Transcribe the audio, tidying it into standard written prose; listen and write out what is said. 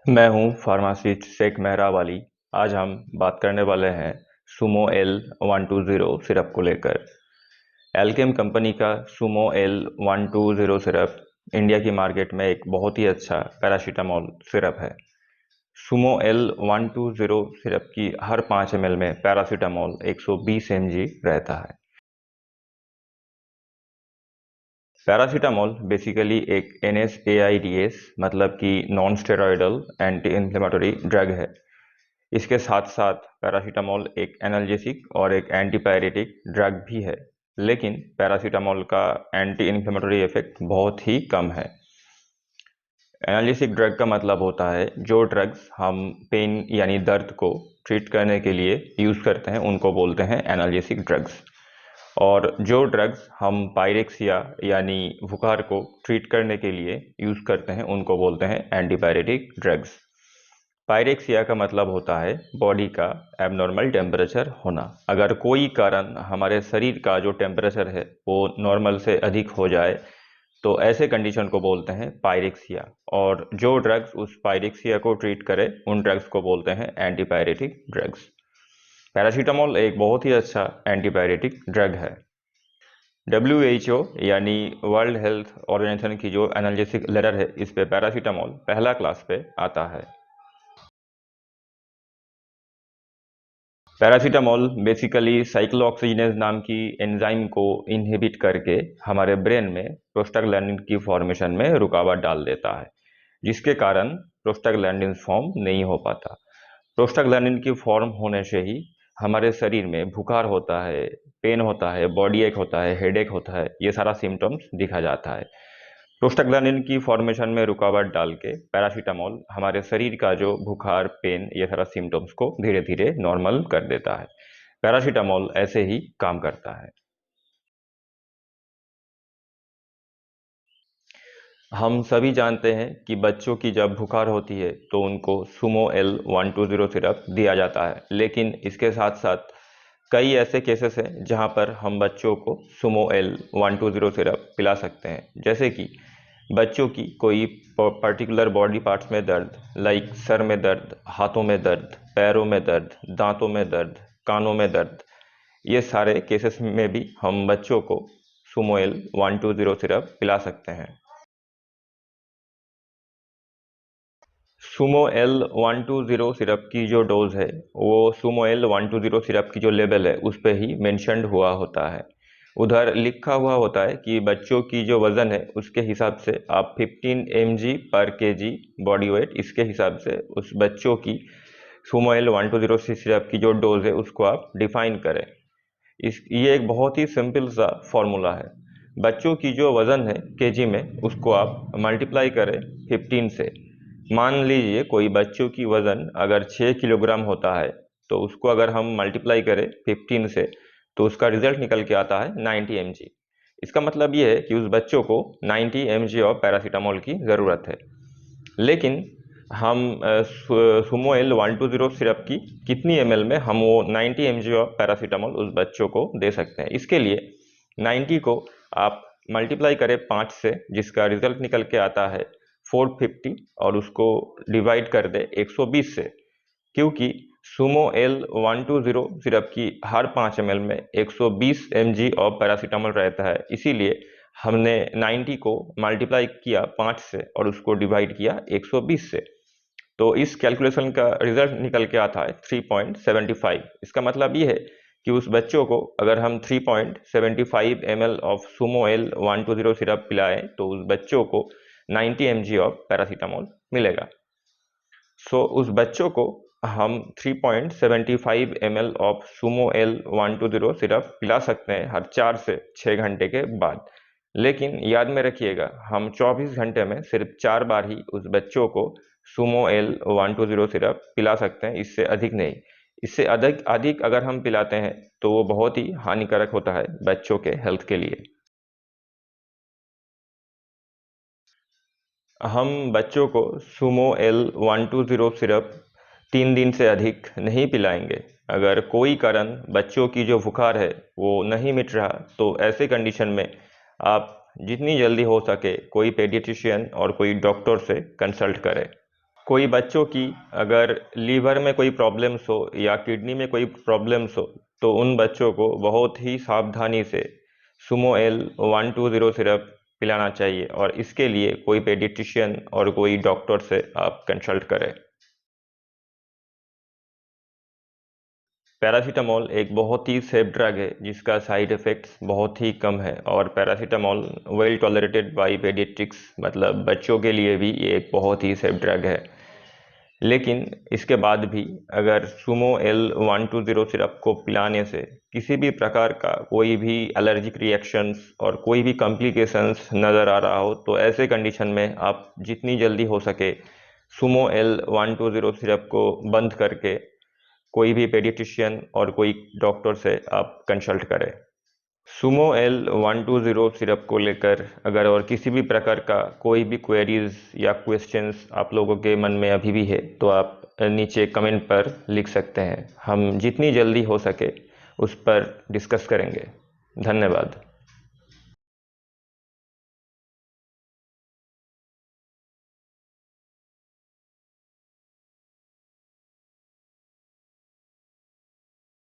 मैं हूं फार्मासिस्ट शेख मेहराब अली। आज हम बात करने वाले हैं सुमो L120 सिरप को लेकर। एल्केम कंपनी का सुमो L120 सिरप इंडिया की मार्केट में एक बहुत ही अच्छा पैरासीटामोल सिरप है। सुमो L120 सिरप की हर 5 ml में पैरासीटामोल 120 mg रहता है। पैरासीटामोल बेसिकली एक NSAIDs मतलब कि non steroidal anti inflammatory drug है। इसके साथ साथ पैरासीटामोल एक एनाल्जेसिक और एक एंटीपायरेटिक ड्रग भी है, लेकिन पैरासीटामोल का एंटी इन्फ्लेमेटरी इफेक्ट बहुत ही कम है। एनाल्जेसिक ड्रग का मतलब होता है जो ड्रग्स हम पेन यानी दर्द को ट्रीट करने के लिए यूज़ करते हैं उनको बोलते हैं एनाल्जेसिक ड्रग्स। और जो ड्रग्स हम पायरेक्सिया यानी बुखार को ट्रीट करने के लिए यूज़ करते हैं उनको बोलते हैं एंटीपायरेटिक ड्रग्स। पायरेक्सिया का मतलब होता है बॉडी का एबनॉर्मल टेम्परेचर होना। अगर कोई कारण हमारे शरीर का जो टेम्परेचर है वो नॉर्मल से अधिक हो जाए तो ऐसे कंडीशन को बोलते हैं पायरेक्सिया। और जो ड्रग्स उस पायरेक्सिया को ट्रीट करे उन ड्रग्स को बोलते हैं एंटीपायरेटिक ड्रग्स। पैरासीटामोल एक बहुत ही अच्छा एंटीपायरेटिक ड्रग है। WHO यानी वर्ल्ड हेल्थ ऑर्गेनाइजेशन की जो एनाल्जेसिक लेटर है इस पे पैरासीटामोल पहला क्लास पे आता है। पैरासीटामोल बेसिकली साइक्लोऑक्सीजिनेज नाम की एंजाइम को इनहिबिट करके हमारे ब्रेन में प्रोस्टाग्लैंडिन की फॉर्मेशन में रुकावट डाल देता है, जिसके कारण प्रोस्टाग्लैंडिन फॉर्म नहीं हो पाता। प्रोस्टाग्लैंडिन की फॉर्म होने से ही हमारे शरीर में बुखार होता है, पेन होता है, बॉडी एक होता है, हेडेक होता है, ये सारा सिम्टम्स दिखा जाता है। प्रोस्टाग्लैंडिन की फॉर्मेशन में रुकावट डाल के पैरासीटामोल हमारे शरीर का जो बुखार, पेन, ये सारा सिम्टम्स को धीरे धीरे नॉर्मल कर देता है। पैरासीटामोल ऐसे ही काम करता है। हम सभी जानते हैं कि बच्चों की जब बुखार होती है तो उनको सुमो L120 सिरप दिया जाता है, लेकिन इसके साथ साथ कई ऐसे केसेस हैं जहां पर हम बच्चों को सुमो L120 सिरप पिला सकते हैं। जैसे कि बच्चों की कोई पर्टिकुलर बॉडी पार्ट्स में दर्द, लाइक सर में दर्द, हाथों में दर्द, पैरों में दर्द, दांतों में दर्द, कानों में दर्द, ये सारे केसेस में भी हम बच्चों को सुमो L120 सिरप पिला सकते हैं। सुमो L120 सिरप की जो डोज है वो सुमो L120 सिरप की जो लेवल है उस पे ही मेंशन्ड हुआ होता है। उधर लिखा हुआ होता है कि बच्चों की जो वज़न है उसके हिसाब से आप 15 mg पर केजी बॉडी वेट, इसके हिसाब से उस बच्चों की सुमो L120 सिरप की जो डोज है उसको आप डिफाइन करें। ये एक बहुत ही सिंपल सा फॉर्मूला है। बच्चों की जो वज़न है केजी में उसको आप मल्टीप्लाई करें 15 से। मान लीजिए कोई बच्चों की वज़न अगर 6 किलोग्राम होता है तो उसको अगर हम मल्टीप्लाई करें 15 से तो उसका रिजल्ट निकल के आता है 90 mg। इसका मतलब ये है कि उस बच्चों को 90 mg ऑफ पैरासीटामोल की ज़रूरत है। लेकिन हम सुमो L120 सिरप की कितनी ml में हम वो 90 mg ऑफ पैरासीटामोल उस बच्चों को दे सकते हैं। इसके लिए 90 को आप मल्टीप्लाई करें 5 से, जिसका रिजल्ट निकल के आता है 450, और उसको डिवाइड कर दे 120 से। क्योंकि सुमो L120 सिरप की हर 5 ml में 120 mg ऑफ पैरासीटामोल रहता है, इसीलिए हमने 90 को मल्टीप्लाई किया 5 से और उसको डिवाइड किया 120 से। तो इस कैलकुलेशन का रिजल्ट निकल के आता है 3.75। इसका मतलब ये है कि उस बच्चों को अगर हम 3.75 ml of Sumo L120 syrup पिलाएं तो उस बच्चों को 90 mg ऑफ पैरासीटामोल मिलेगा। उस बच्चों को हम 3.75 ml of Sumo L120 syrup पिला सकते हैं हर 4 से 6 घंटे के बाद। लेकिन याद में रखिएगा, हम 24 घंटे में सिर्फ 4 बार ही उस बच्चों को सुमो L120 सिरप पिला सकते हैं, इससे अधिक नहीं। इससे अधिक अधिक अगर हम पिलाते हैं तो वो बहुत ही हानिकारक होता है बच्चों के हेल्थ के लिए। हम बच्चों को सुमो L120 सिरप 3 दिन से अधिक नहीं पिलाएंगे। अगर कोई कारण बच्चों की जो बुखार है वो नहीं मिट रहा तो ऐसे कंडीशन में आप जितनी जल्दी हो सके कोई पेडियाट्रिशियन और कोई डॉक्टर से कंसल्ट करें। कोई बच्चों की अगर लीवर में कोई प्रॉब्लम्स हो या किडनी में कोई प्रॉब्लम्स हो तो उन बच्चों को बहुत ही सावधानी से सुमो-एल 120 सिरप पिलाना चाहिए और इसके लिए कोई पेडिट्रिशियन और कोई डॉक्टर से आप कंसल्ट करें। पैरासीटामोल एक बहुत ही सेफ ड्रग है जिसका साइड इफ़ेक्ट्स बहुत ही कम है और paracetamol well tolerated by paediatrics, मतलब बच्चों के लिए भी ये एक बहुत ही सेफ ड्रग है। लेकिन इसके बाद भी अगर सुमो-एल 120 सिरप को पिलाने से किसी भी प्रकार का कोई भी एलर्जिक रिएक्शंस और कोई भी कॉम्प्लिकेशंस नज़र आ रहा हो तो ऐसे कंडीशन में आप जितनी जल्दी हो सके सुमो-एल 120 सिरप को बंद करके कोई भी पेडियाट्रिशियन और कोई डॉक्टर से आप कंसल्ट करें। सुमो-एल 120 सिरप को लेकर अगर और किसी भी प्रकार का कोई भी क्वेरीज या क्वेश्चंस आप लोगों के मन में अभी भी है तो आप नीचे कमेंट पर लिख सकते हैं। हम जितनी जल्दी हो सके उस पर डिस्कस करेंगे। धन्यवाद।